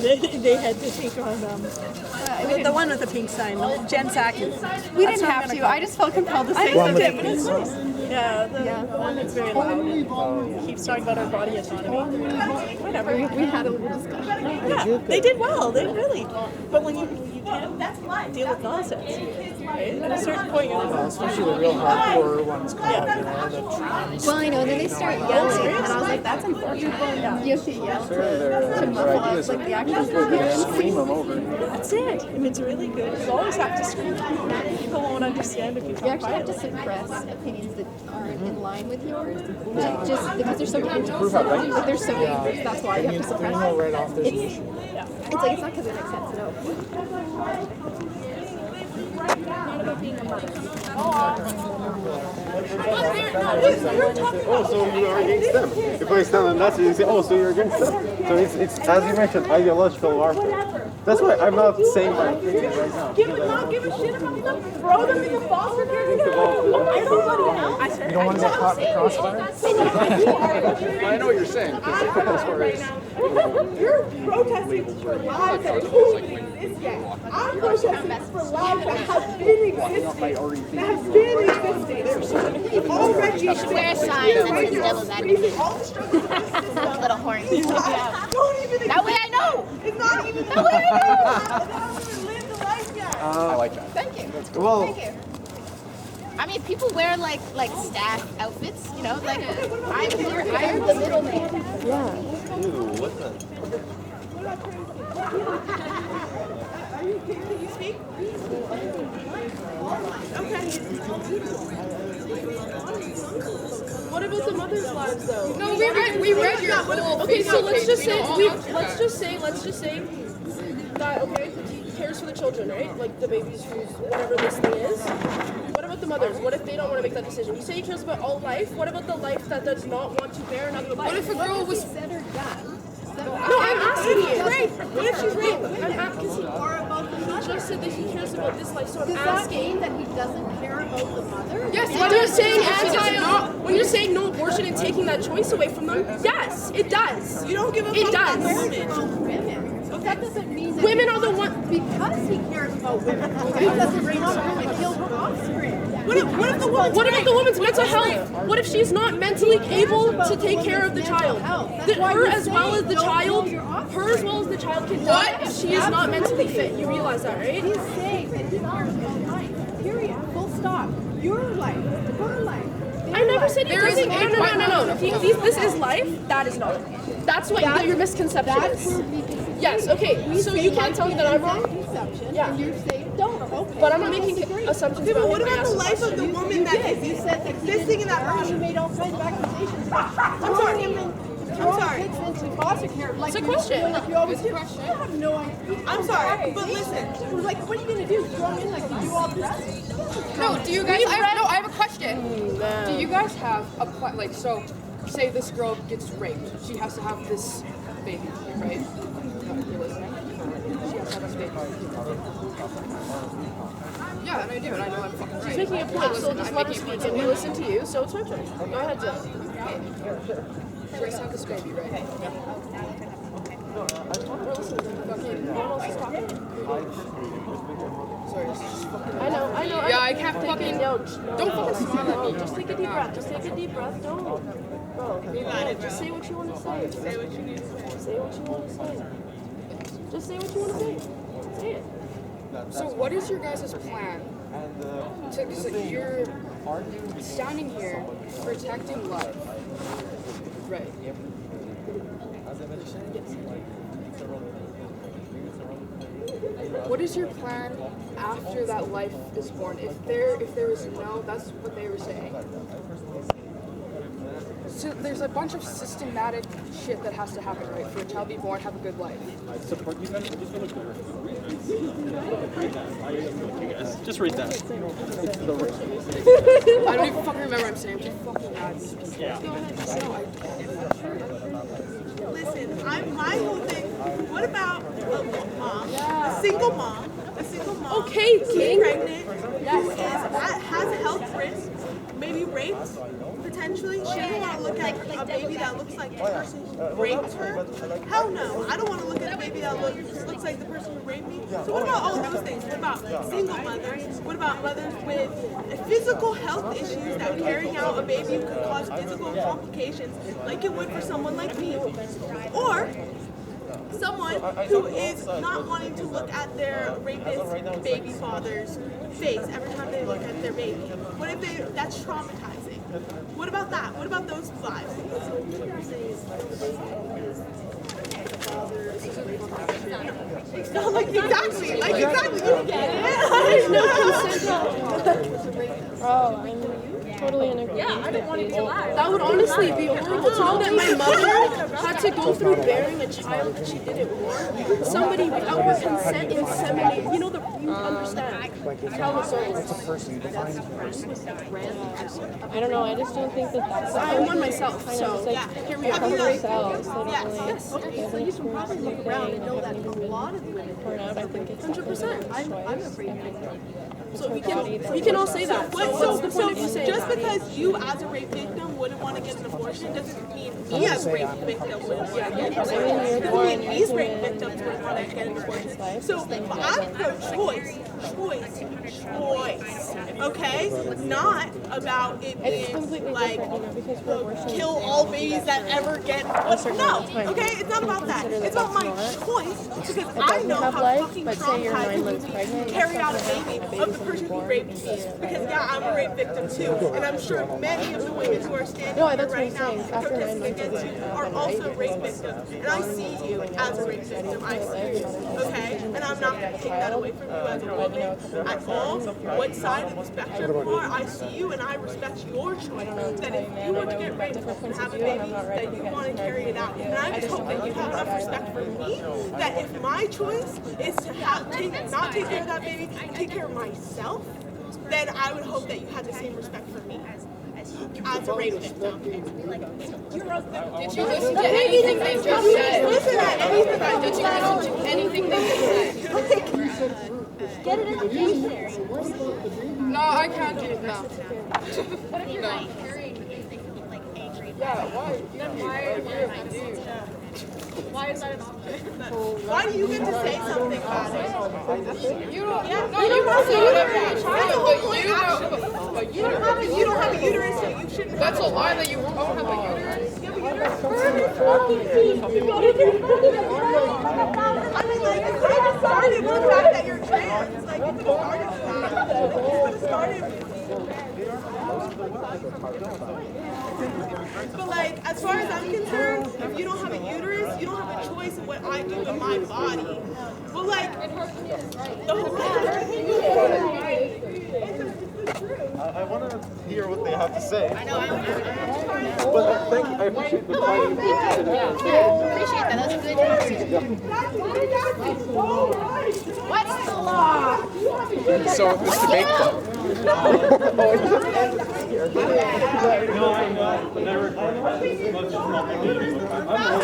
they had to take on the one with the pink sign, Jen Psaki. We didn't have to. I just felt compelled to say something. But it's nice. Yeah, the one that's very loud and keeps talking about our body autonomy. Whatever. We had a little discussion. Yeah, they did well. They really. But when you can't deal with nonsense, right? At a certain point, you're like, especially the real hardcore ones come out, you know, the trans. Well, I know. Then they start yelling, and I was like, "That's unfortunate." You have to yell to muffle up like the actual Scream them over. that's it. If it's really good, you always have to scream. People won't understand if you You talk actually have to quietly. suppress opinions that aren't in line with yours, just because there's so many. Like there's so many. That's why you have to suppress. Right off this It's like it's not because it makes sense. No. Oh, so you are against them. If I stand on that, you say, oh, so you're against them. So it's as you mentioned, ideological warfare. That's why I'm not saying my opinion right now. Give a shit about them. Throw them in the foster care. I don't else. You don't want to get caught in the crossfire? I know what you're saying. You're protesting for lives that don't exist yet. I'm protesting for lives that have been existing. That have been existing. Already. You should wear a sign that says devil's advocate. A little horny. Don't even That way I know. It's not even that way I know. I haven't even lived the life yet. I like that. Thank you. Well, Thank you. I mean, people wear like staff outfits, you know, like I'm the middleman. what's that? Can you speak? What about the mothers' lives, though? No, we read your whole. Okay, so let's just say let's just say that okay, he cares for the children, right? Like the babies who's whatever this thing is. What about the mothers? What if they don't want to make that decision? You say he cares about all life. What about the life that does not want to bear another life? What if a girl was Said or done. No, I'm asking you. What if she's raped? I'm asking he just said that he cares about this life, so I'm Does that asking. mean that he doesn't care about the mother? yes, When you're saying no abortion and taking that choice away from them, yes, it does. You don't give a It fuck about does. women. But that doesn't mean that Women are the one. because he cares about women. He doesn't want to kill her offspring. What about the woman's mental health? What if she's not mentally able to take care of the child? Her as well as the child can die if she is not mentally fit. You realize that, right? He's saying that he cares about life. Period. Full stop. Your life. Her life. I never said he doesn't. No. This is life. That is not. That's what your misconception That's is. where we disagree. Yes. Okay. So you can't tell me that I'm wrong. Conception, Yeah. and you're saying don't. Okay. But I'm not making assumptions Okay, about but what him. I about asked the a life of question. the woman that You is said that existing in that body? You made all kinds of accusations. I'm sorry. I'm sorry. Kids into foster care. Like It's a question. Like you always do. You have no idea. I'm sorry, but listen. Like, what are you gonna do? Throw them in like you do all the rest? no? Do you guys? I have a question. Do you guys have a like? So, say this girl gets raped. She has to have this baby, right? You're listening? She has to have this baby. Yeah, and I do, and I know I'm fucking right. She's making a point, so just let her speak and we listen to you, so it's her turn. Go ahead, Jill. She has to have this baby, right? We're listening. Okay, no one else is talking. Sorry, this is just fucking. I know. Yeah, I can't fucking. Don't fucking smile at me. Just take a deep breath. Just take a deep breath. Don't. Bro, just say what you want to say. Say what you need to say. Say what you want to say. Just say what you want to say. Say it. So, what is your guys' plan? Because you're standing here protecting life, right? What is your plan after that life is born? If there is no, that's what they were saying. So there's a bunch of systematic shit that has to happen, right, for a child to be born, have a good life. I support you guys. I'm just going to read that. Just read that. I don't even fucking remember what I'm saying. I'm just fucking mad. Yeah. Listen, my whole thing. What about a single mom? Okay, who's pregnant, who has a health risk, maybe raped, potentially. She doesn't want to look at a baby that looks like the person who raped her. Hell no, I don't want to look at a baby baby that looks like the person who raped me. So what about all those things? What about single mothers? What about mothers with physical health issues that carrying out a baby could cause physical complications like it would for someone like me? Or someone who is not wanting to look at their rapist baby father's face every time they look at their baby. What if that's traumatizing? What about that? What about those lives? Like exactly, you get it. There's no consent. Oh, I'm totally in agreement. Yeah, I didn't want it to lie. That would honestly be horrible to know that my mother had to go through bearing a child that she didn't want. Somebody without her consent inseminated. You know, you understand. It's a person, defines a person. I don't know. I just don't think that that's. I'm one myself, so here we are. Ourselves. Yes. Okay, so you can probably look around and know that a lot of women turn out. I think it's 100%. I'm afraid. So we can all say that. So just because you as a rape victim wouldn't want to get an abortion doesn't mean me as a rape victim wouldn't want to get an abortion. Doesn't mean these rape victims wouldn't want to get an abortion. So I'm pro-choice. Choice. Okay? Not about it being like kill all babies that ever get. No. Okay? It's not about that. It's about my choice because I know how fucking traumatizing it would be to carry out a baby of the person who raped me. Because yeah, I'm a rape victim too, and I'm sure many of the women who are standing here right now protesting against you are also rape victims. And I see you as a rape victim. I see you. Okay? And I'm not going to take that away from you as a woman at all. What side of the spectrum you are, I see you and I respect your choice. That if you want to get raped and have a baby, that you want to carry it out. And I just hope that you have enough respect for me that if my choice is to not take care of that baby, take care of myself, then I would hope that you had the same respect for me as a rape victim. Did you listen to anything they just said? Listen to anything I Did you listen to anything they just said? Get an education. No, I can't do it now. What if you're like carrying anything like angry? Yeah, why? Then why are you Why is that an option? Why do you get to say something about it? You don't. Yeah, no, you can say whatever you want, but you don't have a uterus, so you shouldn't. That's a lie that you don't have a uterus. I mean, like, it could have started with the fact that you're trans. Like, you could have started with that. You could have started with But, like, as far as I'm concerned, if you don't have a uterus, you don't have a choice in what I do in my body. But, like, the whole I want to hear what they have to say. I know. But thank you. I appreciate the time you put into Appreciate that. That's a good answer. What's the law? So this debate club.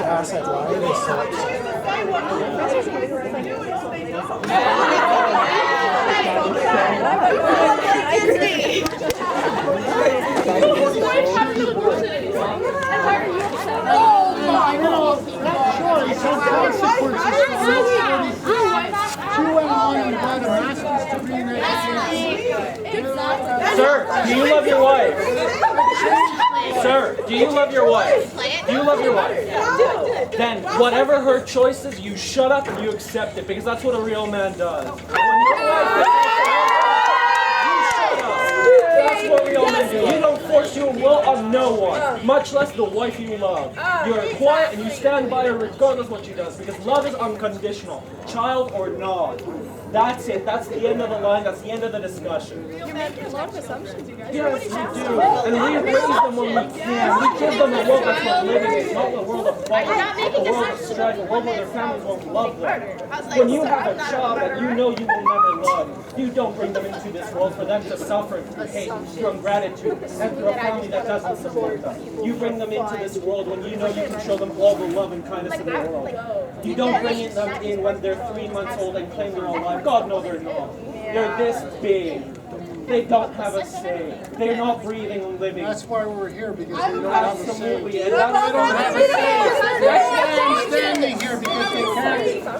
Asset line is Sir, do you love your wife? Sir, do you love your wife? Do you love your wife? Then whatever her choice is, you shut up and you accept it, because that's what a real man does. And when your wife you shut up. That's what real men do. You don't force your will on no one, much less the wife you love. You're quiet and you stand by her regardless what she does, because love is unconditional, child or not. That's it. That's the end of the line. That's the end of the discussion. You're making a lot of assumptions, you guys. Yes, we do. And we raise them when we can. We give them a world that's not living. It's not the world of poverty, a world of strife, a world where their families won't love them. When you have a job that you know you will never love, you don't bring them into this world for them to suffer through hate, through ingratitude, and through a family that doesn't support them. You bring them into this world when you know you can show them all the love and kindness in the world. You don't bring them in when they're 3 months old and claim they're alive. God, no, they're not. They're this big. They don't have a say. They're not breathing and living. That's why we're here, because they don't have a say. Absolutely. They don't have a say. That's why I'm standing here, because they can't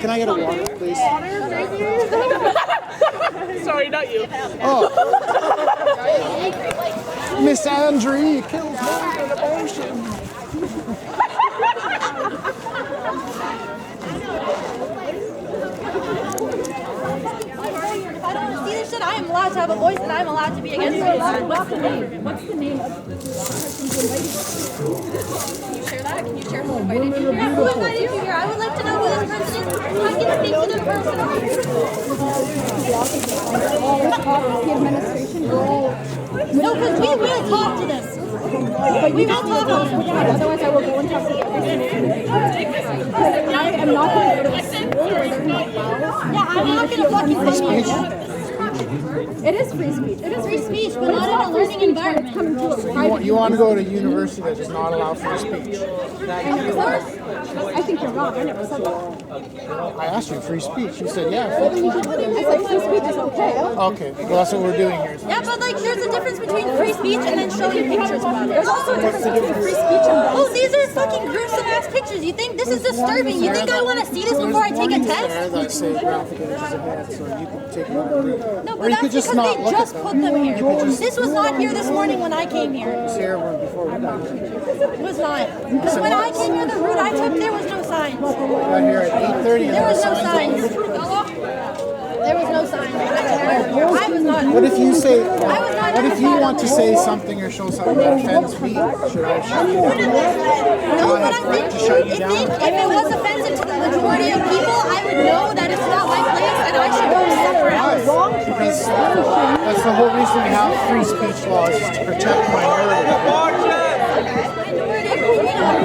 can I get a water, please? Sorry, not you. Oh. Miss Andre kills more than emotion. If I don't want to see this shit, I am allowed to have a voice and I'm allowed to be against it. What's the name? What's the name of the person who invited you? Can you share that? Can you share who invited you? Yeah, who invited you here? I would like to know who this person is. I can speak to the person. The administration will. No, because we will talk to them. But we will talk to them. Otherwise, I will go and talk to every single because I am not going to go to a school where they're not allowed. Yeah, I'm not going to fucking come here. It is free speech. It is Free speech, but not in a learning environment. Coming to a private. You want to go to a university that does not allow free speech? I think you're wrong. I never said that. I asked you free speech. You said yeah. I said free speech is okay. Okay, well that's what we're doing here. Yeah, but like there's a difference between free speech and then showing pictures about it. There's also a difference between free speech and. Oh, these are fucking gruesome ass pictures. You think this is disturbing? You think I want to see this before I take a test? That say graphic images ahead, so you can take it out. No, Or but you that's could just because not they look just at put them. them here. This was not here this morning when I came here. It's here before we got here. It was not. Because when I came here, the route I took, there was no signs. We got here at 8:30. There was no signs. There was no signs. I was not. What if you say? I was not. What if you want to say something or show something that offends me? Should I shut you down? No, but I think if it was offensive to the majority of people, I would know that it's not my place and I should go somewhere else. Because that's the whole reason we have free speech laws, is to protect minorities.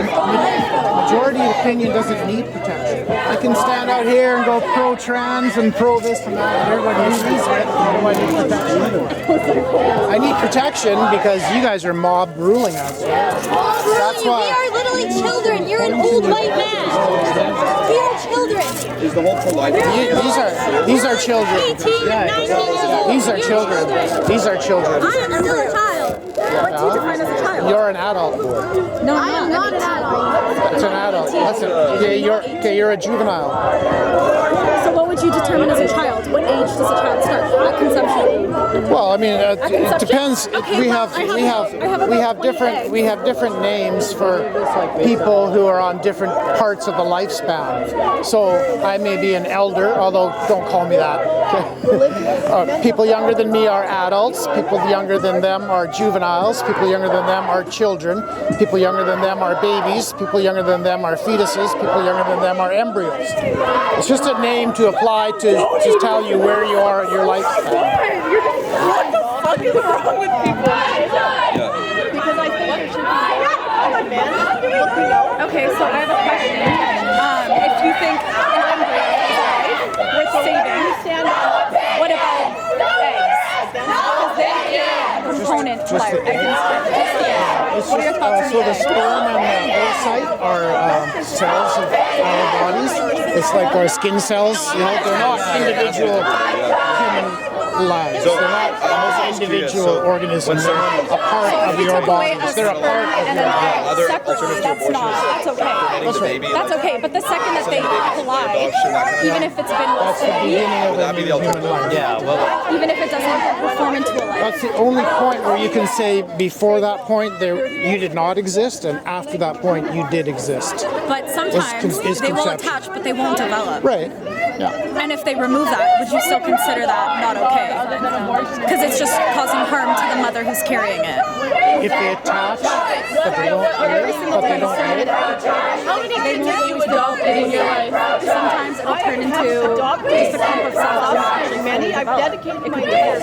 Majority opinion doesn't need protection. I can stand out here and go pro-trans and pro-this and that, and everybody sees it. What do I need protection for? I need protection because you guys are mob ruling us. That's We why. are literally children. You're an old white man. We are children. Is the whole polite? These are children. 18 and 19 years old. These are children. These are children. I am still a child. What do you define as a child? You're an adult. No, I am not an adult. It's an adult. Listen, you're a juvenile. So what would you determine as a child? What age does a child start? At conception. Well, I mean, it depends. Okay, We well, have different names for people who are on different parts of the lifespan. So I may be an elder, although don't call me that. People younger than me are adults. People younger than them are juveniles. People younger than them are children. People younger than them are babies. People younger than them are fetuses. People younger than them are embryos. It's just a name to apply to just tell you where you are in your lifespan. What the fuck is wrong with people? Because I think it should be. Okay, so I have a question. If you think an embryo is alive, worth saving, what about eggs? Because they're a component to life. What are your thoughts on So the sperm and the oocyte are cells of our bodies. It's like our skin cells. You know, they're not individual human lives. They're not individual organisms. They're a part of your bodies. They're a part of your bodies. Separately, that's not. That's okay. That's okay. But the second that they collide, even if it's been, That's the beginning of a new human life. Yeah, well, even if it doesn't perform into a life. That's the only point where you can say before that point you did not exist, and after that point you did exist. But sometimes Is they will conception. attach, but they won't develop. Right. Yeah. And if they remove that, would you still consider that not okay? Because it's just causing harm to the mother who's carrying it. If they attach, but they don't How many kids have you adopted in your life? Sometimes it'll turn into just a clump of cells. Many, I've dedicated my day.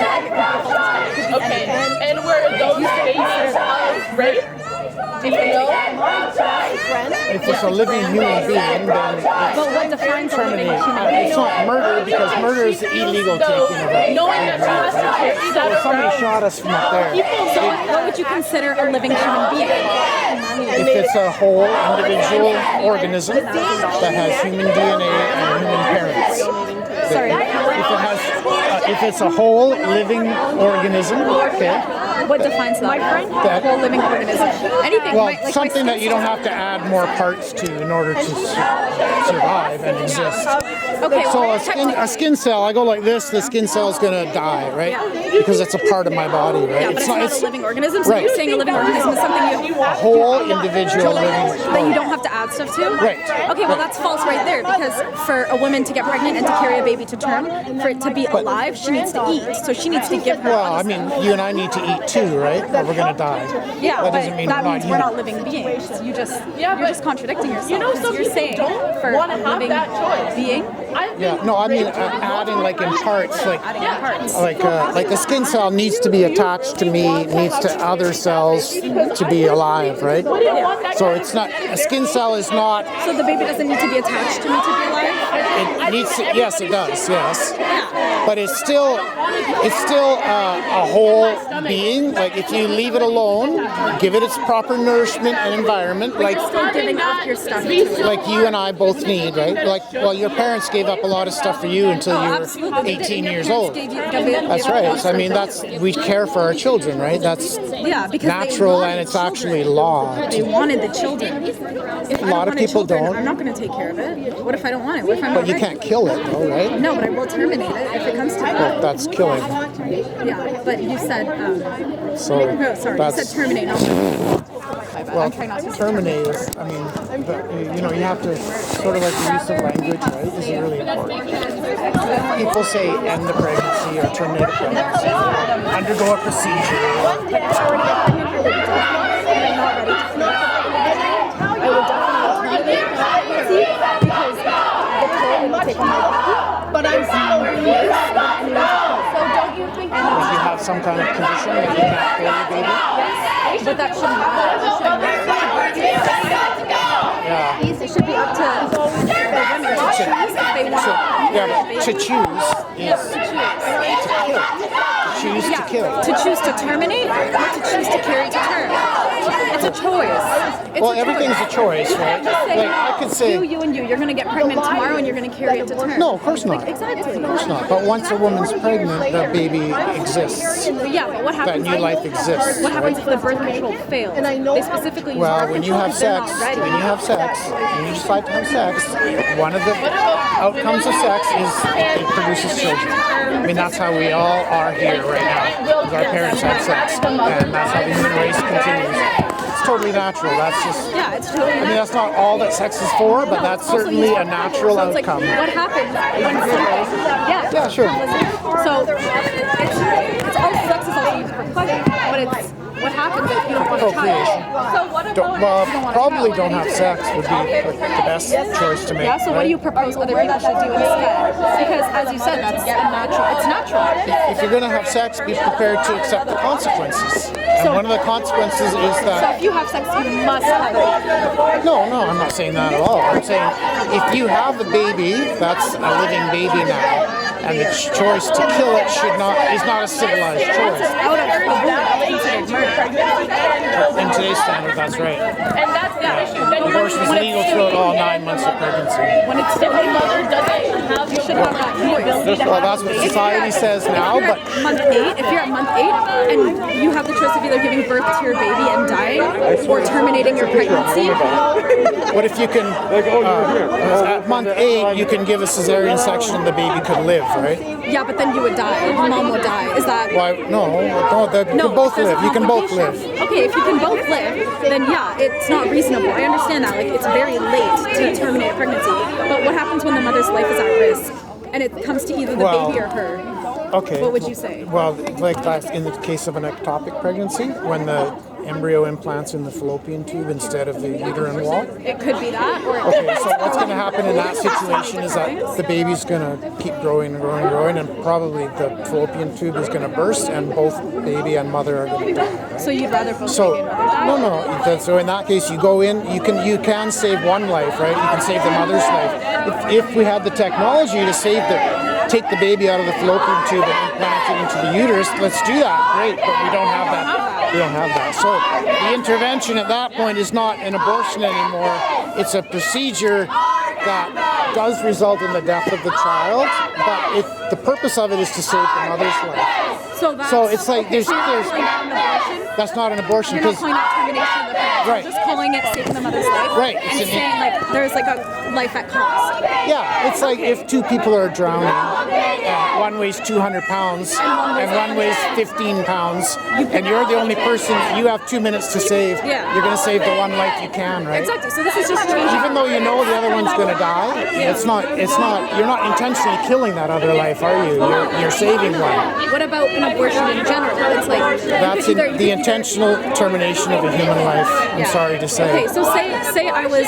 Okay, and were those babies rape? If it's a living human being, then But what defines a living human being? it's not murder, because murder is the illegal taking of it. Knowing that you must have carried that If somebody around. shot us from up there, So what would you consider a living human being? if it's a whole individual organism that has human DNA and human parents. Sorry. If it's a whole living organism, okay. What defines that? That- Whole living organism. Anything. Well, like something that you don't have to add more parts to in order to survive and exist. Okay, So well, a skin cell, I go like this, the skin cell is going to die, right? Because it's a part of my body, right? Yeah, but it's not a living organism, so right. you're saying a living organism is something you... A whole individual living... That you don't have to add stuff to? Right. Okay, well that's false right there, because for a woman to get pregnant and to carry a baby to term, for it to be alive, she needs to eat. So she needs to give her... Well, I mean, you and I need to eat too, right? Or we're going to die. Yeah, that but doesn't mean that means we're not eating. living beings. You're just contradicting yourself. You're saying for a living being... Yeah, no, I mean adding like in parts, like a skin cell needs to be attached to me, needs to other cells to be alive, right? So it's not, a skin cell is not... So the baby doesn't need to be attached to me to be alive? It needs to, yes, it does, yes. But it's still a whole being. Like if you leave it alone, give it its proper nourishment and environment, like still giving up your stuff. Like you and I both need, right? Like, well, your parents gave up a lot of stuff for you until you were 18 years old. That's right. So, I mean, we care for our children, right? That's natural, and it's actually law. They wanted the children. If a lot of people don't. I'm not going to take care of it. What if I don't want it? What if I'm not But you ready? can't kill it, though, right? No, but I will terminate it if it comes to it. Well, that's killing. Yeah, but you said. So no, sorry, you said terminate. Well, terminate is, I mean, you have to sort of like the use of language, right? This is really important. People say end the pregnancy or terminate a pregnancy, undergo a procedure. I would definitely terminate the pregnancy because the toll it would take on my body. But I'm years. So don't you think? If you have some kind of condition that you can't kill your baby. Yes, but that shouldn't matter. Yeah. It should be up to the women to choose if they want. Yeah, but to choose is to kill. To kill. To choose to terminate or to choose to carry to term. It's a choice. Well, everything's a choice, right? Like I could say you and you're going to get pregnant tomorrow and you're going to carry it to term. No, of course not. Exactly. Of course not. But once a woman's pregnant, the baby exists. Yeah, but what happens? That new life exists. What happens if the birth control fails? They specifically use birth when you control have because they're sex, not ready. when you decide to have sex, one of the outcomes of sex is it produces children. I mean, that's how we all are here right now. Because our parents have sex, and that's how the human race continues. It's totally natural. That's just. Yeah, it's totally. I mean, that's not all that sex is for, but that's certainly a natural outcome. What happens when something? Yeah, sure. So it's all sex is also used for pleasure, but it's what happens if you don't want a child. So what if you don't want probably a child? don't have sex would be the best choice to make. Yeah. So what do you propose other people should do instead? Because as you said, that's natural. It's natural. If you're going to have sex, be prepared to accept the consequences. And one of the consequences is that. So if you have sex, you must have it. No, I'm not saying that at all. I'm saying if you have a baby, that's a living baby now. And the choice to kill it is not a civilized choice. Out of the womb, considered murder. In today's standard, that's right. And that's the issue. Then Abortion is legal throughout all 9 months of pregnancy. When it's still a mother doesn't have You should have that choice. Well, that's what society says now, but If you're at month 8 and you have the choice of either giving birth to your baby and dying or terminating your pregnancy. What if you can, at month 8, you can give a cesarean section and the baby could live, right? Yeah, but then you would die. Your mom would die. Is that... Why? No, you can both live. You can both live. Okay, if you can both live, then yeah, it's not reasonable. I understand that. Like, it's very late to terminate a pregnancy. But what happens when the mother's life is at risk and it comes to either the baby or her? Okay. What would you say? Well, like that's in the case of an ectopic pregnancy, when the embryo implants in the fallopian tube instead of the uterine wall. It could be that, or okay. So what's going to happen in that situation is that the baby's going to keep growing and growing and growing, and probably the fallopian tube is going to burst, and both baby and mother are going to die. Right? So you'd rather both baby and mother die? No. So in that case, you go in. You can save one life, right? You can save the mother's life. If we had the technology to take the baby out of the fallopian tube and implant it into the uterus, let's do that. Great, but we don't have that. We don't have that. So the intervention at that point is not an abortion anymore. It's a procedure that does result in the death of the child, but the purpose of it is to save the mother's life. So it's like there's that's not an abortion. that's not an abortion You're not because calling that termination of the pregnancy. Right. Just calling it saving the mother's life. Right. And saying like there's like a life at cost. Yeah, it's like if two people are drowning, one weighs 200 pounds and one weighs 15 pounds, and you're the only person, you have 2 minutes to save. Yeah. You're going to save the one life you can, right? Exactly. So this is just changing. Even though you know the other one's going to die, it's not. You're not intentionally killing that other life, are you? You're saving one. What about an abortion in general? It's like That's the intentional termination of a human life. I'm sorry to say. Okay, so say I was.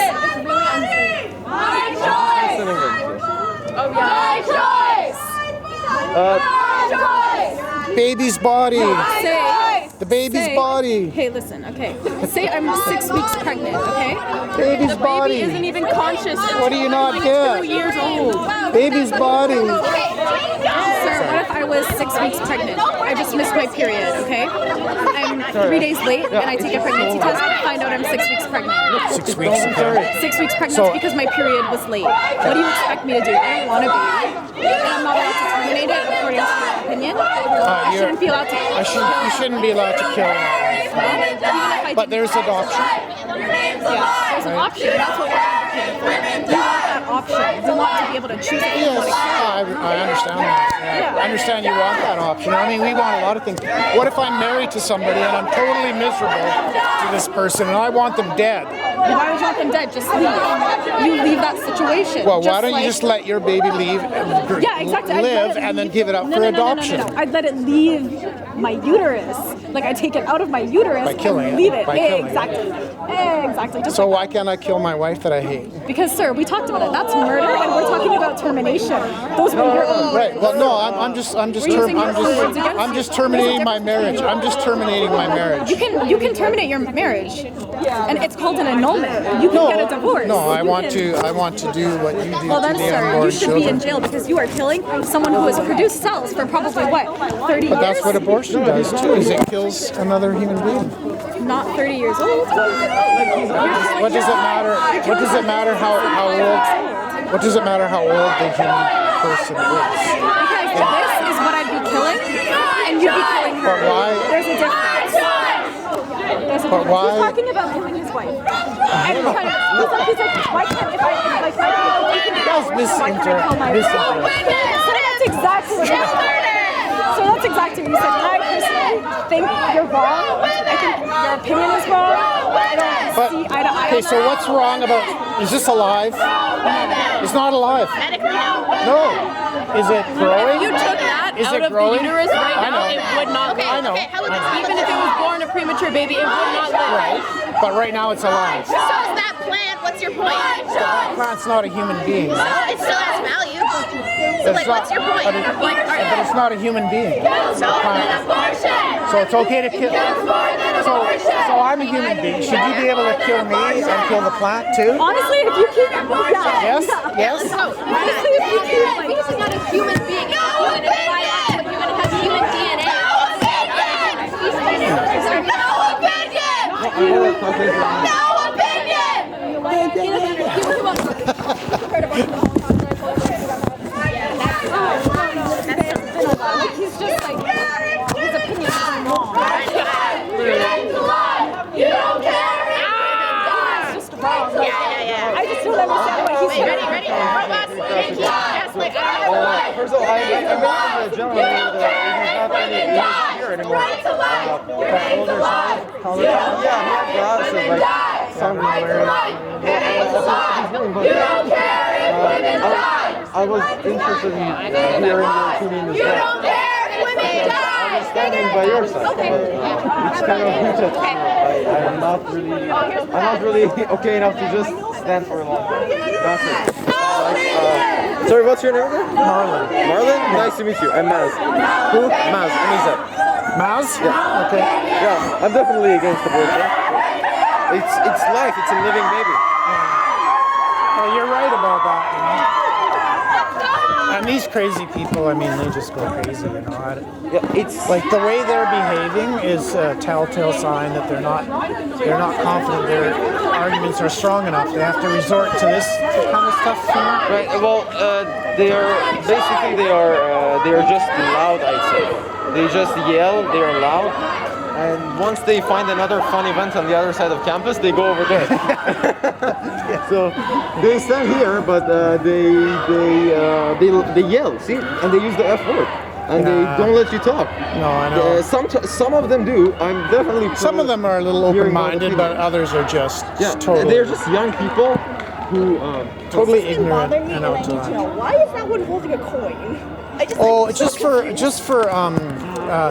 Baby's body. Say. The baby's body. Hey, listen. Okay. Say I'm 6 weeks pregnant. Okay. Baby's the baby body. isn't even conscious. What do you not get? 2 years old. Baby's body. Sir, what if I was 6 weeks pregnant? I just missed my period. Okay. I'm 3 days late, and I take a pregnancy test and find out I'm 6 weeks pregnant. 6 weeks. Okay. 6 weeks pregnant because my period was late. What do you expect me to do? I don't want a baby, and I'm not allowed to terminate it according to your opinion. I shouldn't be allowed to. You shouldn't be allowed to kill that. But there's adoption. Yeah, there's an option. That's what we're advocating for. You want that option. You want to be able to choose it. Yes, I understand that. Yeah. I understand you want that option. I mean, we want a lot of things. What if I'm married to somebody and I'm totally miserable to this person and I want them dead? Why would you want them dead? Just leave. You leave that situation. Well, why don't you just let your baby leave, live, and then give it up for adoption? No. I'd let it leave my uterus. Like I take it out of my uterus By killing and leave it. it. By killing Exactly. Exactly. Just so why can't I kill my wife that I hate? Because, sir, we talked about it. That's murder, and we're talking about termination. Those were your own. Right. Well, no, I'm just terminating my marriage. I'm just terminating my marriage. You can terminate your marriage, and it's called an annulment. You can get a divorce. No, I want to do what you do Well, then, to the sir, you unborn should children. be in jail because you are killing someone who has produced cells for probably what, 30 years? But that's what abortion does too. Is it kills another human being. Not 30 years old. What does it matter? What does it matter how old? What does it matter how old the human person is? Because this is what I'd be killing, and you'd be killing her. But why? There's a difference. But why? He's talking about killing his wife. And he's like, why can't if I like That's misinterpreted. So that's exactly what he said. So that's exactly what he said. I personally think you're wrong. I think your opinion is wrong. I don't see eye to eye. Okay, so what's wrong about? Is this alive? It's not alive. No. Is it growing? If you took that Is out it of growing? the uterus right I now, know. it would not live. I know. Even if it was born a premature baby, it would not live. Right. But right now it's alive. So is that plant, what's your point? That plant's not a human being. So it still has value. So like, what's your point? But it's not a human being. So it's okay to kill. So I'm a human being. Should you be able to kill me and kill the plant too? Honestly, if you keep Yes. Yes. honestly, if you keep like This is not a human being. It's human. It's biological. You're gonna have human DNA. he's just like his opinion is wrong. You don't care. It's just wrong. Yeah. I just don't understand what he's saying. Ready? Yes, like, I don't know why. First of all, I met the gentleman he's not here anymore. Older son, college. Yeah, he had glasses, like somewhere. I was interested in hearing your opinion as well. I was standing by your side. It's kind of heated. I'm not really okay enough to just stand for a long time. That's it. Sorry, what's your name again? Marlon. Marlon? Nice to meet you. I'm Maz. Who? Maz. M-E-Z. Maz? Yeah. Okay. Yeah, I'm definitely against abortion. It's life. It's a living baby. Well, you're right about that, you know. And these crazy people, I mean, they just go crazy, you know. Yeah, it's Like the way they're behaving is a telltale sign that they're not confident their arguments are strong enough. They have to resort to this kind of stuff, you know? right. Well, they are basically they are just loud. I'd say they just yell. They are loud. and once they find another fun event on the other side of campus, they go over there. So they stand here, but they yell, see, and they use the F word. And they don't let you talk. No, I know. Some of them do. I'm definitely. Some of them are a little open-minded, but others are just totally. They're just young people who totally ignorant and out to lunch. Why is that one holding a coin? It's just for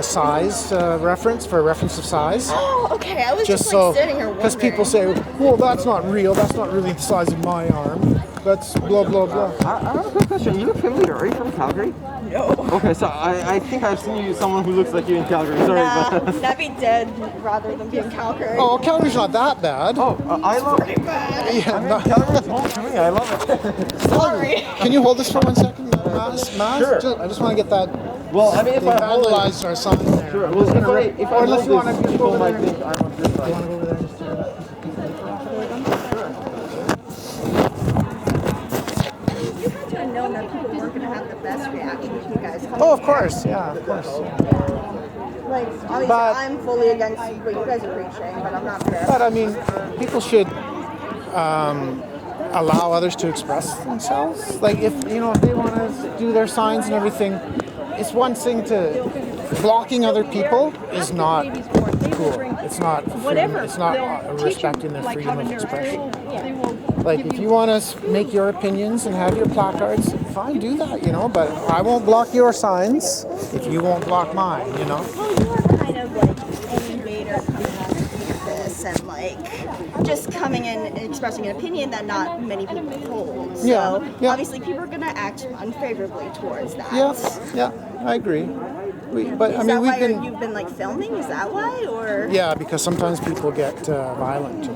size reference, for reference of size. Oh, okay. I was just so sitting here because people say, well, that's not real. That's not really the size of my arm. That's blah blah blah. I have a quick question. You look familiar. Are you from Calgary? No. Okay, so I think I've seen you someone who looks like you in Calgary. Sorry, but that'd be dead rather than being Calgary. Oh, Calgary's not that bad. Oh, I love it. Yeah, Calgary's home to me. I love it. Sorry. Can you hold this for 1 second, Maz? Sure. I just want to get that. Well, I mean, if I hold vandalized our sign there. Sure. Well, if I unless you want to people might think I'm on this side. You want to go over there just to... You had to have known that people weren't going to have the best reaction to you guys coming. Oh, of course, yeah, of course. Like, obviously, I'm fully against what you guys are preaching, but I'm not fair. But I mean, people should allow others to express themselves. Like if they want to do their signs and everything, it's one thing to blocking other people is not cool. It's not freedom, it's not respecting their freedom of expression. Like if you want to make your opinions and have your placards, fine, do that, but I won't block your signs if you won't block mine, Well, you are kind of like an invader coming on campus and just coming in and expressing an opinion that not many people hold. So obviously people are going to act unfavorably towards that. Yeah, I agree. You've been filming? Is that why, or? Yeah, because sometimes people get violent.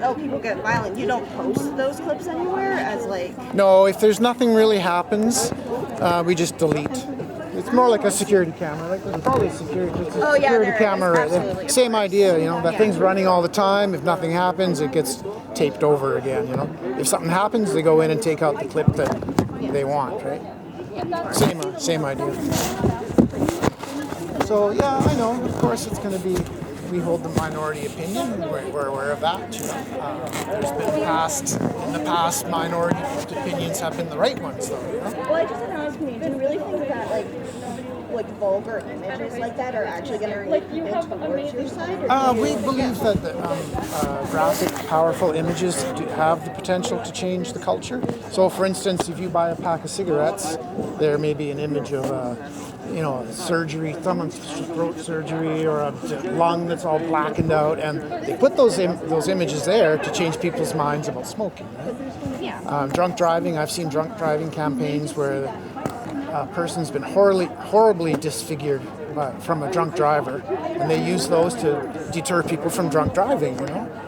Oh, people get violent. You don't post those clips anywhere as No, if there's nothing really happens, we just delete. It's more like a security camera. There's probably a security camera right there. Same idea, that thing's running all the time. If nothing happens, it gets taped over again, If something happens, they go in and take out the clip that they want, right? Same idea. So yeah, I know. Of course, it's going to be. We hold the minority opinion. We're aware of that. There's been in the past, minority opinions have been the right ones, though. Well, I just had an honest opinion. Do you really think that vulgar images like that are actually going to lead people towards your side? We believe that graphic, powerful images have the potential to change the culture. So, for instance, if you buy a pack of cigarettes, there may be an image of surgery, someone's throat surgery, or a lung that's all blackened out, and they put those images there to change people's minds about smoking. Right? Drunk driving, I've seen drunk driving campaigns where a person's been horribly disfigured from a drunk driver, and they use those to deter people from drunk driving.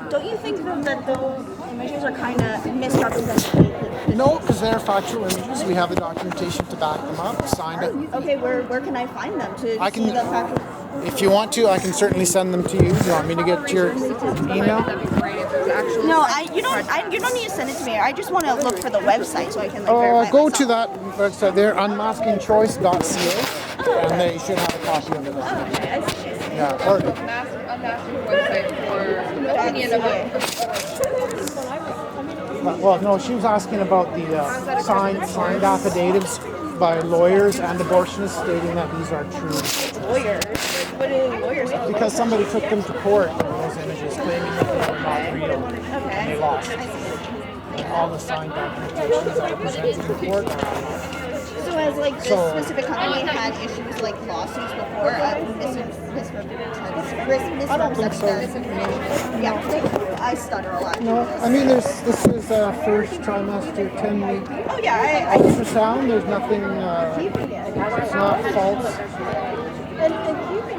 Don't you think that those images are kind of misrepresented? No, because they're factual images. We have the documentation to back them up, signed it. Okay, where can I find them to see the factual? If you want to, I can certainly send them to you. Do you want me to get your email? No, you don't need to send it to me. I just want to look for the website so I can verify go myself. to that website there, unmaskingchoice.ca, and they should have a copy of it. Okay, I see. Yeah, or website for opinion about. well, no, she was asking about the signed affidavits by lawyers and abortionists stating that these are true. Lawyers? What do lawyers do? Because somebody took them to court with those images, claiming that they were not real, and they lost. And all the signed documentations that were presented in court. So has this specific company had issues lawsuits before misrepresentation? Yeah, I stutter a lot. No, I mean this is first trimester 10-week Oh yeah, ultrasound. There's nothing. It's not false.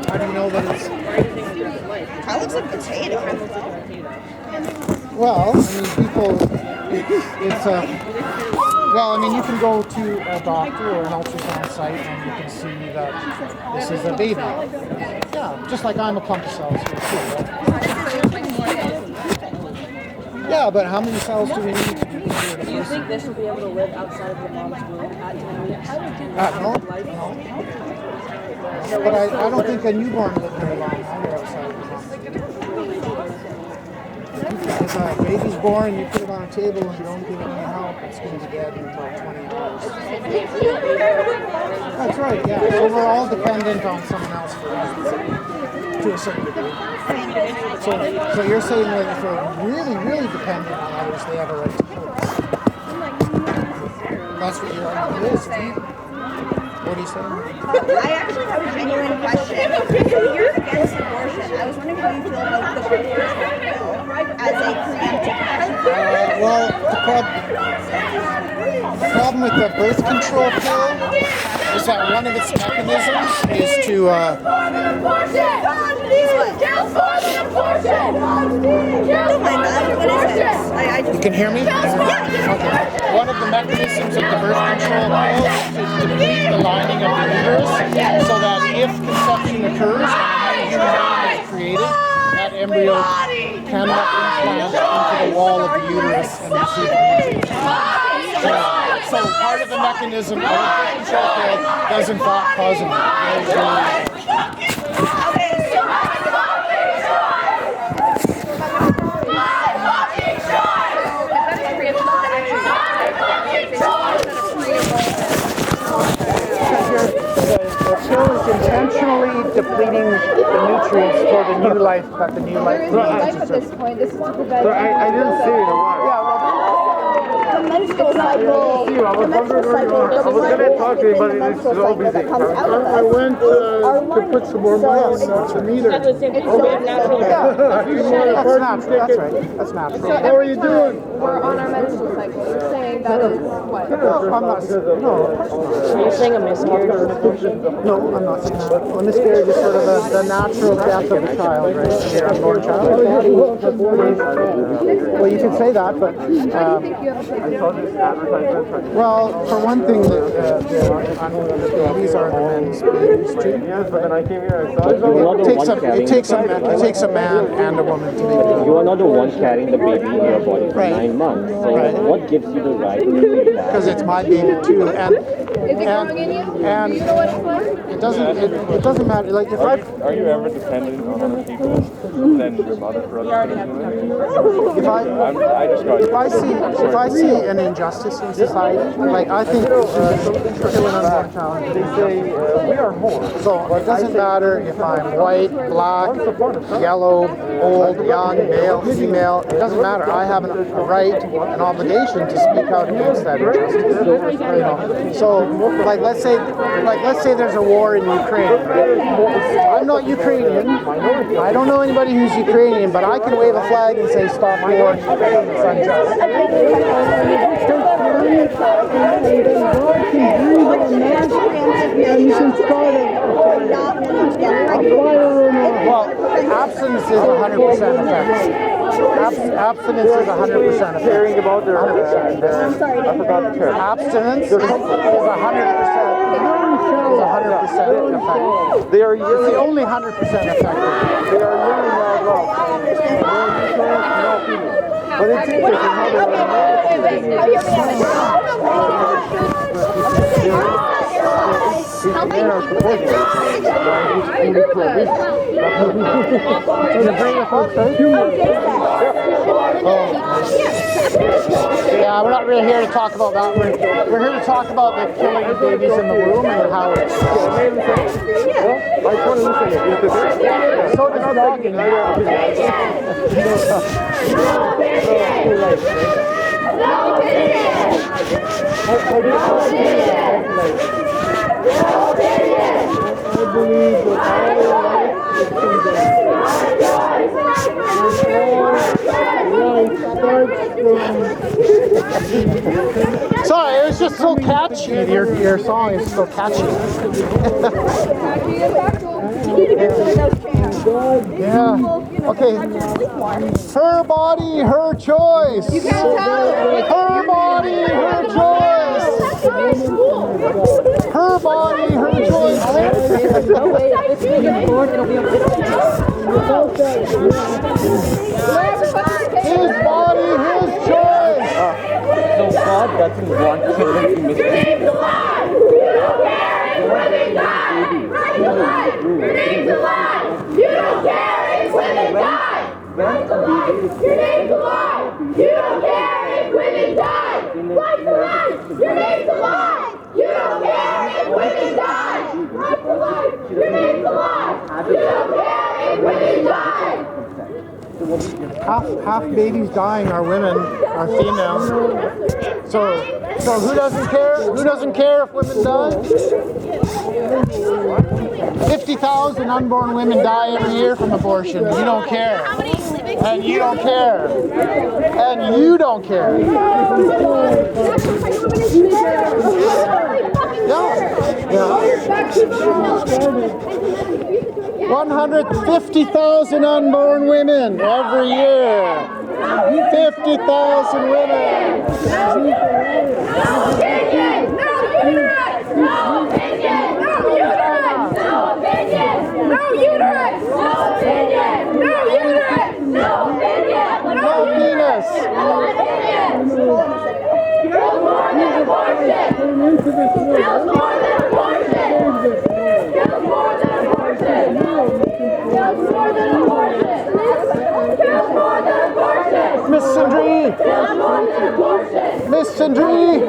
How do you know that it's? That looks like potato. Well, I mean, people. It's a. Well, I mean, you can go to a doctor or an ultrasound site and you can see that this is a baby. Yeah, just like I'm a clump of cells here too. Right? Yeah, but how many cells do we need to do this? Do you think this will be able to live outside of your mom's womb at 10 weeks? No. But I don't think a newborn lives very long either outside of the mom. If a baby's born, you put it on a table and you don't give it any help, it's going to be dead in about 20 hours. That's right, yeah. So we're all dependent on someone else for to a certain degree. So you're saying that if we're really, really dependent on others, they have a right to kill us. That's what your argument is, isn't it? What are you saying? I actually have a genuine question. If you're against abortion, I was wondering how you feel about the birth control pill as a preemptive measure. Well, the problem with the birth control pill is that one of its mechanisms is to You can hear me? Okay. One of the mechanisms of the birth control pill is to deplete the lining of the uterus so that if conception occurs and a new human being is created, that embryo cannot implant into the wall of the uterus and receive so part of the mechanism of the birth control pill does in fact cause a The pill is intentionally depleting the nutrients for the new life that the new life needs. Life at this point. This is to prevent. I didn't see it. The menstrual cycle. I was wondering where you are. I was going to talk to you, but it's so busy. I went to put some more money in the meter. It's natural. That's right. That's natural. How are you doing? We're on our menstrual cycle. You're saying that is what? I'm not. No. You're saying a miscarriage or an abortion? No, I'm not saying that. A miscarriage is sort of the natural death of a child, right? Your unborn child. Well, you can say that, but well, for one thing, the babies are the men's babies too. Yes, but then I came here and saw it. It takes a man and a woman to make it. You are not the one carrying the baby in your body for 9 months. So what gives you the right to say that? Because it's my baby too, Is it growing in you? and Do you know what it's like? it doesn't matter. Like if Are you ever dependent on other people than your mother for other if I see an injustice in society, like I think killing unborn child. They say we are whole. So it doesn't matter if I'm white, black, yellow, old, young, male, female. It doesn't matter. I have a right, an obligation to speak out against that injustice. You know. So like let's say there's a war in Ukraine. I'm not Ukrainian. I don't know anybody who's Ukrainian, but I can wave a flag and say stop war. It's unjust. Well, abstinence is 100% effective. Abstinence is 100% effective. Caring about their, I forgot the term. Abstinence is 100% effective. They are It's the only 100% effective. They are living out loud. But it's interesting how Yeah, we're not really here to talk about that. We're here to talk about the killing of babies in the womb and how it's. So does dogging. Sorry, it was just so catchy. Your song is so catchy. Yeah. Okay. Her body, her choice. You can't tell. Her body, her choice. Her body, her choice. No way. If it's being born, it'll be a His body, his choice. So God doesn't want children to miscarry. alive! Remains alive! You don't care if women die! Remains alive! Remains alive! You don't care if women die! Fight for life! Remains alive! You don't care if women die! Fight for life! Remains alive! You don't care if women die! Half babies dying are women, are females. So who doesn't care? Who doesn't care if women die? 50,000 unborn women die every year from abortion. You don't care. And you don't care. And you don't care. Yeah. 150,000 unborn women every year. 50,000 women. Miss Sindri! Miss Sindri!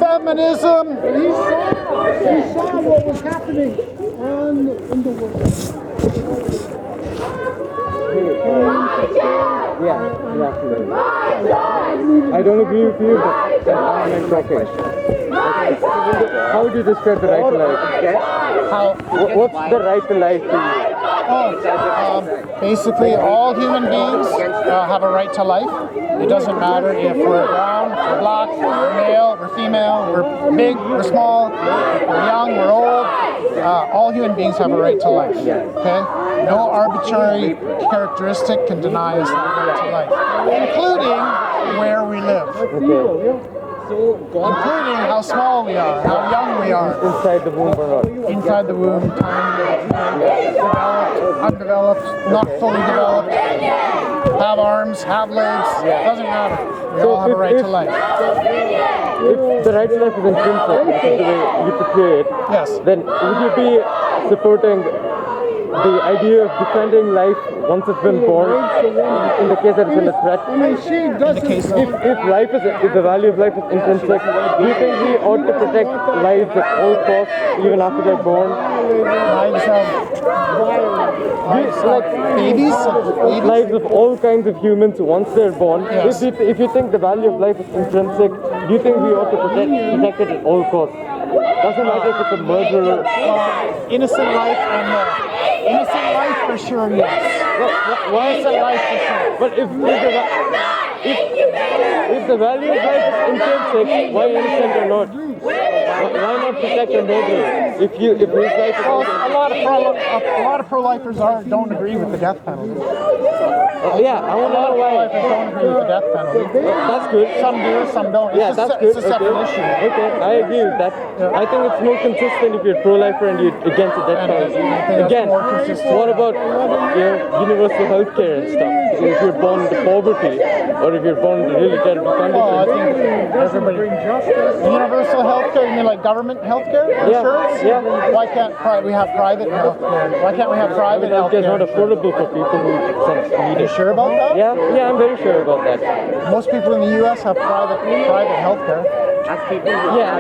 Feminism! He saw what was happening in the world. Yeah, I don't agree with you, but I'm talking. How would you describe the right to life? What's the right to life to you? Basically, all human beings have a right to life. It doesn't matter if we're brown, we're black, we're male, we're female, we're big, we're small, we're young, we're old. All human beings have a right to life. Okay? No arbitrary characteristic can deny us that right to life, including where we live. Including how small we are, how young we are. Inside the womb or not? Inside the womb, tiny, developed, undeveloped, not fully developed, have arms, have legs, doesn't matter. We all have a right to life. If the right to life is intrinsic, which is the way you portray it, then would you be supporting the idea of defending life once it's been born, in the case that it's under threat? If the value of life is intrinsic, do you think we ought to protect lives at all costs, even after they're born? Lives of all kinds of humans once they're born. If you think the value of life is intrinsic, do you think we ought to protect it at all costs? Doesn't matter if it's a murderer. Innocent life and innocent life for sure, yes. Innocent life for sure. But if the value of life is intrinsic, why innocent or not? Why not protect a murderer? If his life is a lot of pro-lifers don't agree with the death penalty. I want to know why. Pro-lifers don't agree with the death penalty. That's good. Some do, some don't. That's good. It's a separate issue. Okay, I agree with that. I think it's more consistent if you're pro-lifer and you're against the death penalty. Again, what about universal health care and stuff? If you're born into poverty, or if you're born into really terrible conditions. I think everybody. Universal health care, you mean like government health care? Insurance? Yeah. Why can't we have private health care? Why can't we have private health care? It's not affordable for people who need it. Are you sure about that? Yeah, I'm very sure about that. Most people in the U.S. have private health care. Yeah,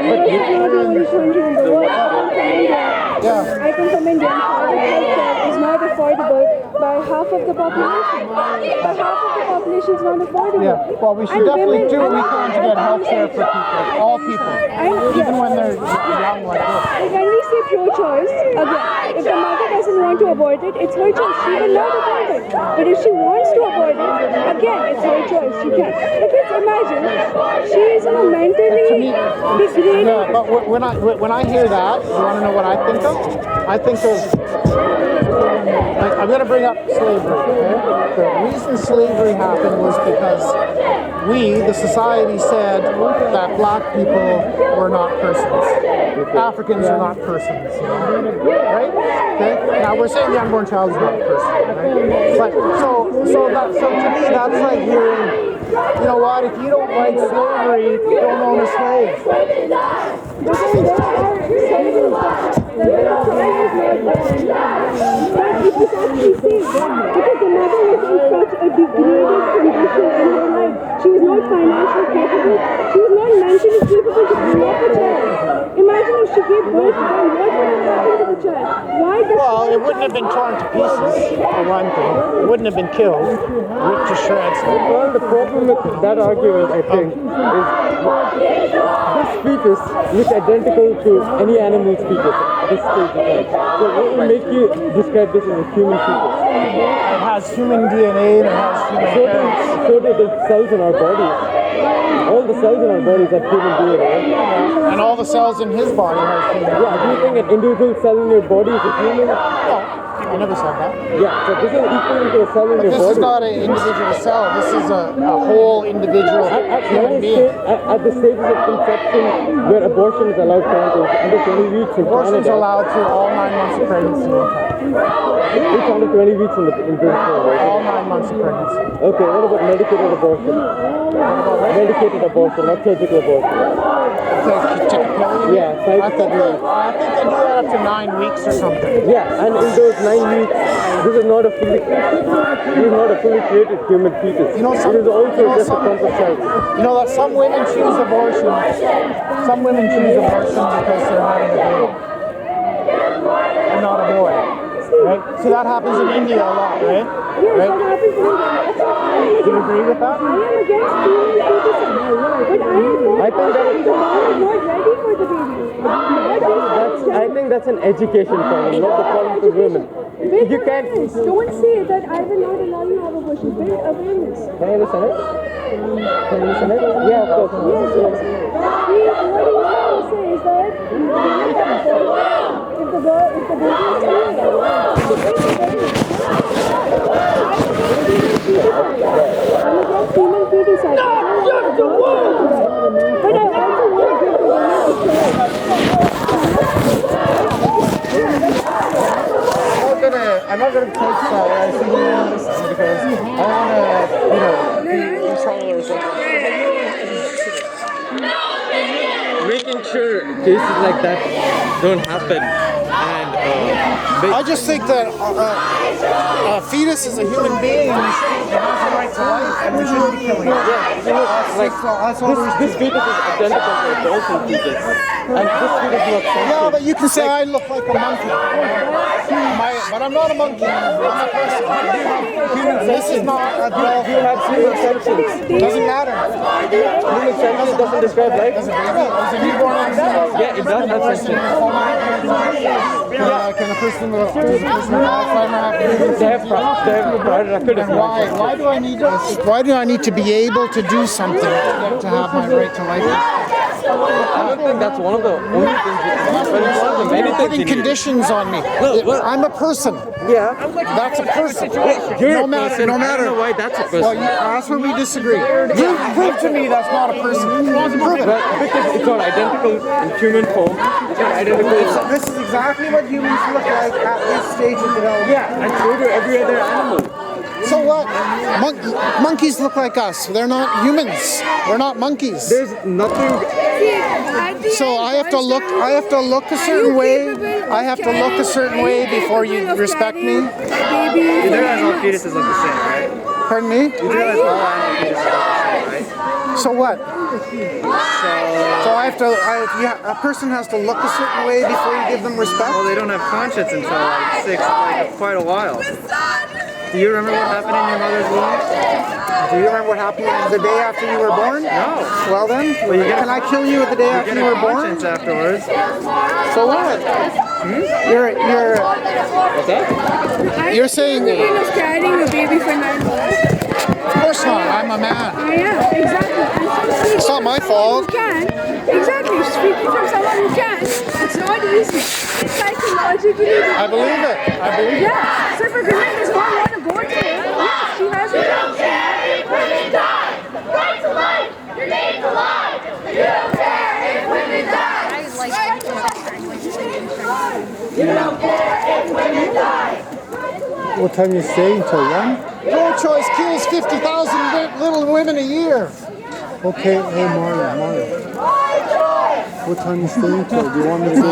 but I come from India. Private healthcare is not affordable by half of the population. By half of the population is not affordable. Yeah, well, we should definitely do what we can to get health care for people, all people, even when they're young like this. When we say pro-choice, again, if the mother doesn't want to abort it, it's her choice. She will not abort it. But if she wants to abort it, again, it's her choice. She can. Because imagine, she is mentally degraded. Yeah, but when I hear that, you want to know what I think of? I think of, like, I'm going to bring up slavery. Okay? The reason slavery happened was because the society said that black people were not persons. Africans are not persons. Right? Okay? Now we're saying the unborn child is not a person. Right? But so to me that's like hearing, you know what, if you don't like slavery, you don't own a slave. it was actually saved because the mother was in such a degraded condition in her life. She was not financially capable. She was not mentally capable to bring up a child. Imagine if she gave birth to them, what would have happened to the child? Why does Well, it wouldn't have been torn to pieces, for one thing. It wouldn't have been killed, ripped to shreds. Well, the problem with that argument, I think, is this fetus looks identical to any animal's fetus at this stage of life. So what will make you describe this as a human fetus? It has human DNA and it has human parents. So do the cells in our bodies. All the cells in our bodies have human DNA. And all the cells in his body have human DNA. Yeah, do you think an individual cell in your body is a human? No. I never said that. Yeah, so this is equivalent to a cell in your body. This is not an individual cell. This is a whole individual human being. At the stages of conception where abortion is allowed currently, under 20 weeks in Abortion is Canada. allowed to all 9 months of pregnancy. It's under 20 weeks in Britain. All 9 months of pregnancy. Okay, what about medicated abortion? Medicated abortion, not surgical abortion. Take a pill? Yeah, I think they do that up to 9 weeks or something. Yeah, and in those 9 weeks, this is not a fully created human fetus. You know, it is also just a clump of cells. You know that some women choose abortion. Some women choose abortion because they're having a baby and not a boy. Right? So that happens in India a lot, right? Yes, that happens in India. Do you agree with that? I am against female fetuses, but I think that the mom is not ready for the baby. I think that's an education problem, not the problem for women. You can't. Don't say that I will not allow you to have abortion. Build awareness. Can I listen it? Can you listen it? Yeah, of course. Yes. What he's trying to say is that if the baby is I'm against female feticide. But I also want to give the I'm not gonna take I see this because I wanna, be controller or something. Making sure cases like that don't happen. And I just think that a fetus is a human being and it has the right to life and we shouldn't be killing it. This fetus is identical to a dolphin fetus. And this fetus looks Yeah, but you can say I look like a monkey. But I'm not a monkey. I'm a person. This is not a dolphin. You have human senses. Doesn't matter. Human senses doesn't describe life. As a baby, as a newborn animal. Yeah, it does have senses. Can a person with Alzheimer have babies? They have private record. Why do I need this? Why do I need to be able to do something to have my right to life? I don't think that's one of the only things you can do, but it's one of the many You're things putting you need. conditions on me. I'm a person. Yeah. That's a person. You're No a matter, person. no I matter. don't know why that's a person. Well, that's where we disagree. Prove to me that's not a person. Prove it. Because it's not identical in human form. It's not identical. This is exactly what humans look like at this stage of development. Yeah, and so do every other animal. So what? Monkeys look like us. They're not humans. We're not monkeys. There's nothing. So I have to look. I have to look a certain way. I have to look a certain way before you respect me. You do realize all fetuses look the same, right? Pardon me? You do realize all animal fetuses look the same, right? So what? So I have to. A person has to look a certain way before you give them respect. Well, they don't have conscience until quite a while. Do you remember what happened in your mother's womb? Do you remember what happened the day after you were born? No. Well then, can I kill you the day after you were born? Afterwards. So what? What's that? You're saying. Of carrying a baby for 9 months. Of course not. I'm a man. I am, exactly. It's not my fault. Exactly. Speaking from someone who can, it's not easy. Psychologically. I believe it. I believe it. Yeah. So if a woman does not want to go to it, yes, she has a right. Women die! Right to life! Your name's alive! You don't care if women die! You don't care if women die! What time you stay until 1? Pro-choice kills 50,000 little women a year. Okay, hey Mario. What time you stay until? Do you want me to go?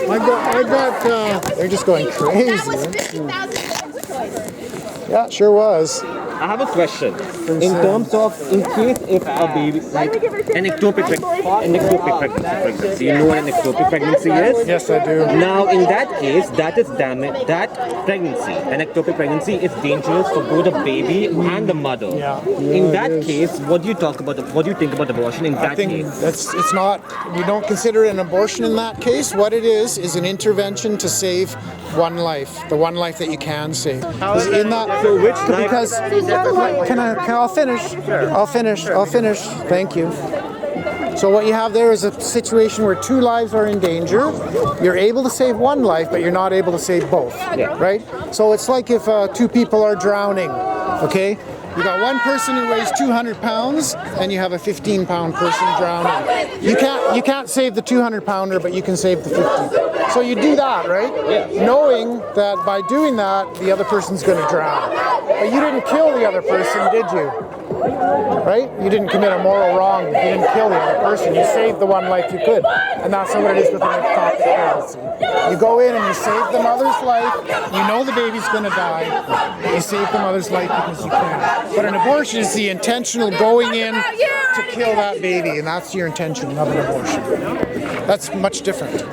They're just going crazy. That was 50,000 Yeah, it sure was. I have a question. In terms of, in case if a baby, like an ectopic pregnancy, you know what an ectopic pregnancy is? Yes, I do. Now, in that case, that is damage. That pregnancy, an ectopic pregnancy, is dangerous for both the baby and the mother. Yeah. In that case, what do you talk about? What do you think about abortion in that case? It's not. We don't consider it an abortion in that case. What it is an intervention to save one life, the one life that you can save. In that, so which because I'll finish. I'll finish. Thank you. So what you have there is a situation where two lives are in danger. You're able to save one life, but you're not able to save both, right? So it's like if two people are drowning, okay? You got one person who weighs 200 pounds, and you have a 15-pound person drowning. You can't save the 200-pounder, but you can save the 50. So you do that, right? Knowing that by doing that, the other person's going to drown. But you didn't kill the other person, did you? Right? You didn't commit a moral wrong. You didn't kill the other person. You saved the one life you could. And that's what it is with an ectopic pregnancy. You go in and you save the mother's life. You know the baby's going to die. You save the mother's life because you can. But an abortion is the intentional going in to kill that baby. And that's your intention of an abortion. That's much different.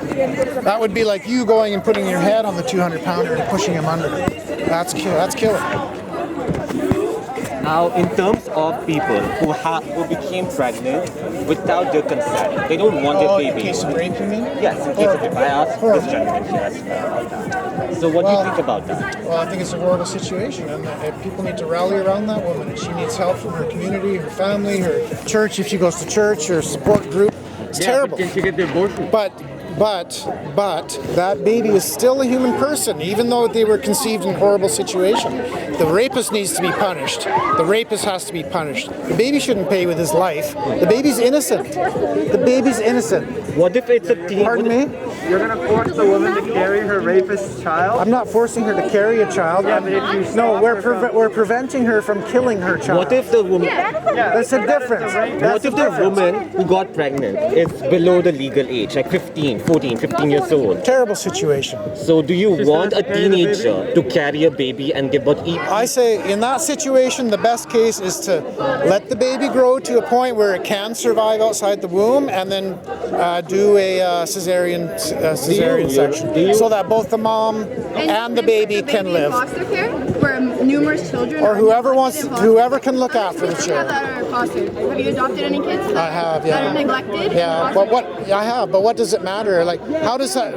That would be like you going and putting your head on the 200-pounder and pushing him under. That's killing. Now, in terms of people who became pregnant without their consent, they don't want their baby. In case of rape, you mean? Yes, in case of rape. I asked this gentleman, he asked about that. So what do you think about that? Well, I think it's a horrible situation, and people need to rally around that woman. And she needs help from her community, her family, her church, if she goes to church, her support group. It's terrible. But can she get the abortion? But that baby is still a human person, even though they were conceived in a horrible situation. The rapist needs to be punished. The rapist has to be punished. The baby shouldn't pay with his life. The baby's innocent. The baby's innocent. What if it's a teen? Pardon me? You're going to force the woman to carry her rapist child? I'm not forcing her to carry a child. Yeah, but if you no, we're preventing her from killing her child. What if the woman? That's a difference. What if the woman who got pregnant is below the legal age, like 15 years old? Terrible situation. So do you want a teenager to carry a baby and give birth? I say in that situation, the best case is to let the baby grow to a point where it can survive outside the womb, and then do a cesarean section, so that both the mom and the baby can live. Foster care, where numerous children or whoever can look after the child. Have you adopted any kids? I have, yeah. That are neglected? Yeah, but what does it matter? Like, how does the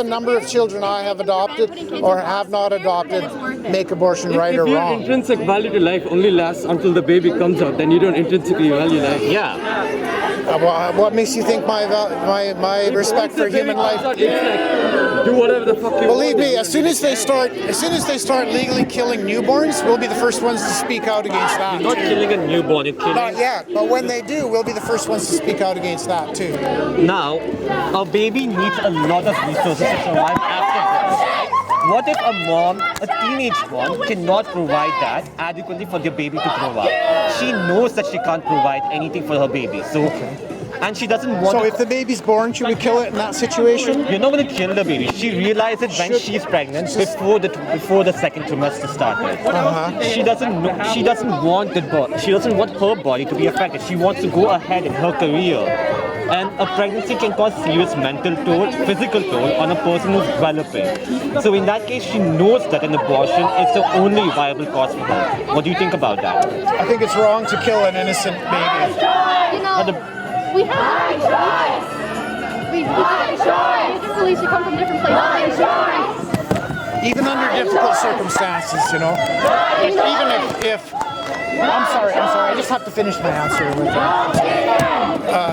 number of children I have adopted or have not adopted make abortion right or wrong? If your intrinsic value to life only lasts until the baby comes out, then you don't intrinsically value life. Yeah. What makes you think my respect for human life? Do whatever the fuck you want. Believe me, as soon as they start legally killing newborns, we'll be the first ones to speak out against that. You're not killing a newborn, you're killing. Not yet, but when they do, we'll be the first ones to speak out against that too. Now, a baby needs a lot of resources to survive after birth. What if a mom, a teenage one, cannot provide that adequately for their baby to grow up? She knows that she can't provide anything for her baby, and she doesn't want. So if the baby's born, should we kill it in that situation? You're not going to kill the baby. She realizes when she's pregnant before the second trimester started. She doesn't want the birth. She doesn't want her body to be affected. She wants to go ahead in her career. And a pregnancy can cause serious mental toll, physical toll on a person who's developing. So in that case, she knows that an abortion is the only viable cause for her. What do you think about that? I think it's wrong to kill an innocent baby. We have a choice. We have a choice. Usually she comes from different places. Even under difficult circumstances, you know. Even if I'm sorry, I just have to finish my answer with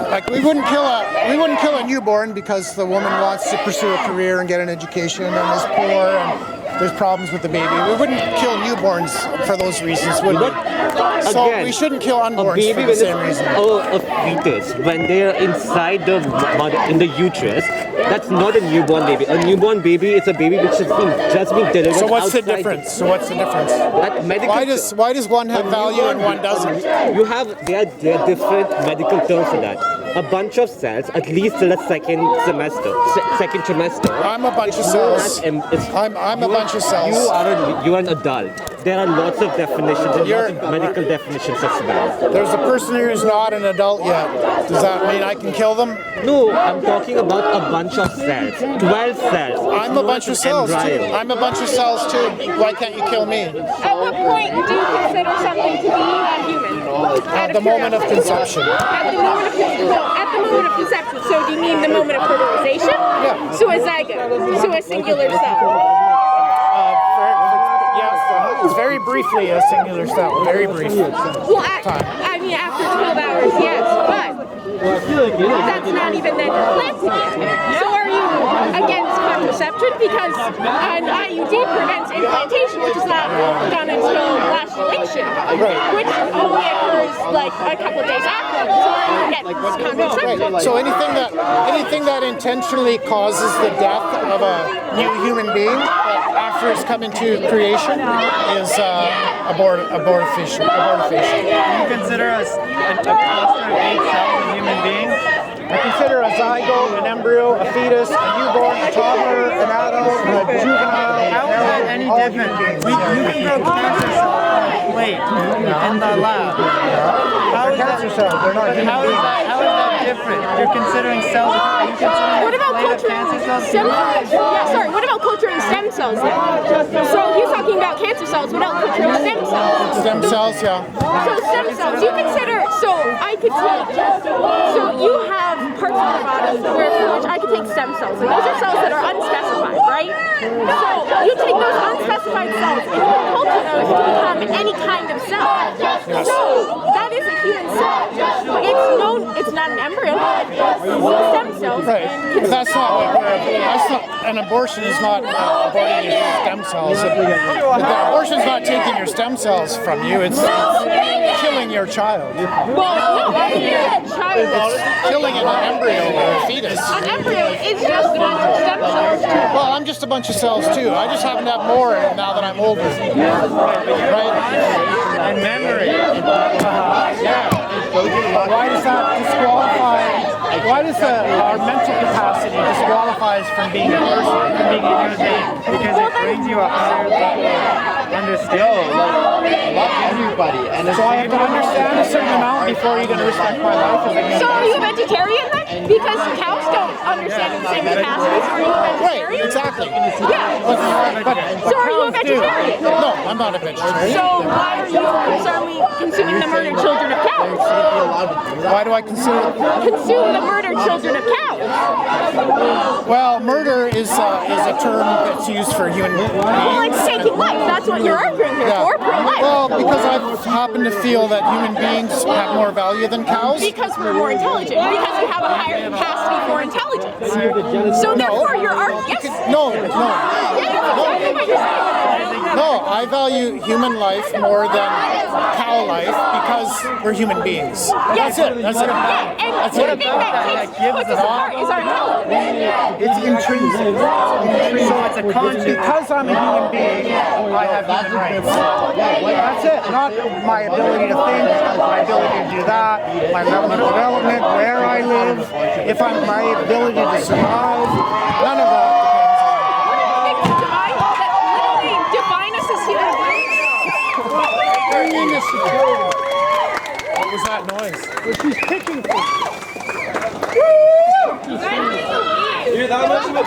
like we wouldn't kill a newborn because the woman wants to pursue a career and get an education and is poor and there's problems with the baby. We wouldn't kill newborns for those reasons, would we? So we shouldn't kill unborns for the same reason. A fetus, when they're inside the mother, in the uterus, that's not a newborn baby. A newborn baby is a baby which has just been delivered. So what's the difference? Why does one have value and one doesn't? There are different medical terms for that. A a bunch of cells at least till the second trimester. I'm a bunch of cells. I'm a bunch of cells. You are an adult. There are lots of definitions and lots of medical definitions as well. There's a person who's not an adult yet. Does that mean I can kill them? No, I'm talking about a bunch of cells. 12 cells. I'm a bunch of cells too. I'm a bunch of cells too. Why can't you kill me? At what point do you consider something to be a human? At the moment of conception. At the moment of conception. So do you mean the moment of fertilization? Yeah. So a zygote. So a singular cell. It's very briefly a singular cell. Very briefly. Well, I mean, after 12 hours, yes, but that's not even then implanted yet. So are you against contraception? Because an IUD prevents implantation, which is not done until lactation, which only occurs like a couple of days after. So are you against contraception? So anything that intentionally causes the death of a new human being after it's come into creation is abortifacient. Do you consider a cluster of 8 cells a human being? I consider a zygote, an embryo, a fetus, a newborn, a toddler, an adult, a juvenile. How is that any different? You can grow cancer cells on a plate in the lab. How is cancer cells? They're not human beings. How is that different? You're considering cells. Are you considering What about culturing stem cells? Yeah, sorry. What about culturing stem cells then? So he's talking about cancer cells. What about culturing stem cells? Stem cells, yeah. So stem cells, you consider. So I could take. So you have parts of your body for which I could take stem cells, and those are cells that are unspecified, right? So you take those unspecified cells and you can culture those to become any kind of cell. So that is a human cell. It's not an embryo. It's stem cells. Right, but that's not what an abortion is not aborting your stem cells. The abortion's not taking your stem cells from you. It's killing your child. Well, no, a child. It's killing an embryo or a fetus. An embryo is just a bunch of stem cells. Well, I'm just a bunch of cells too. I just happen to have more now that I'm older. Right? And memory. Why does that disqualify? Why does our mental capacity disqualify us from being a person, from being a human being? Because it brings you a higher level of understanding. Love everybody. And so I have to understand a certain amount before you're going to respect my life as a human. So are you a vegetarian then? Because cows don't understand in the same capacity. So are you a vegetarian? Right, exactly. Yeah. So are you a vegetarian? No, I'm not a vegetarian. So why are you concerned consuming the murdered children of cows? Why do I consume the murdered children of cows? Well, murder is a term that's used for human beings. Well, it's taking life. That's what you're arguing here for, pro-life. Well, because I happen to feel that human beings have more value than cows. Because we're more intelligent. Because we have a higher capacity for intelligence. So therefore, you're arguing. Yes. No. No, I value human life more than cow life because we're human beings. Yes. That's it. That's it. And the thing that puts us apart is our intelligence. It's intrinsic. So it's a conscious. Because I'm a human being, I have human rights. That's it. Not my ability to think, my ability to do that, my level of development, where I live, if I'm my ability to survive. None of that. Define us as human beings. What was that noise? Well, she's picking for. You're that much of a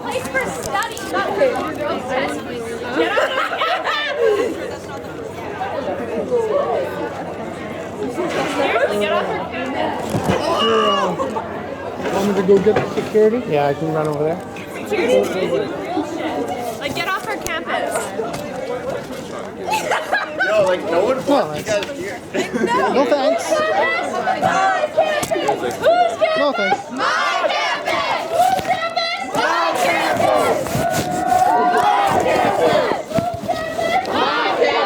Place for study. Get off her Want me to go get the security? Yeah, I can run over there. Like, get off our campus. Yo, like, no one wants you guys here. No thanks.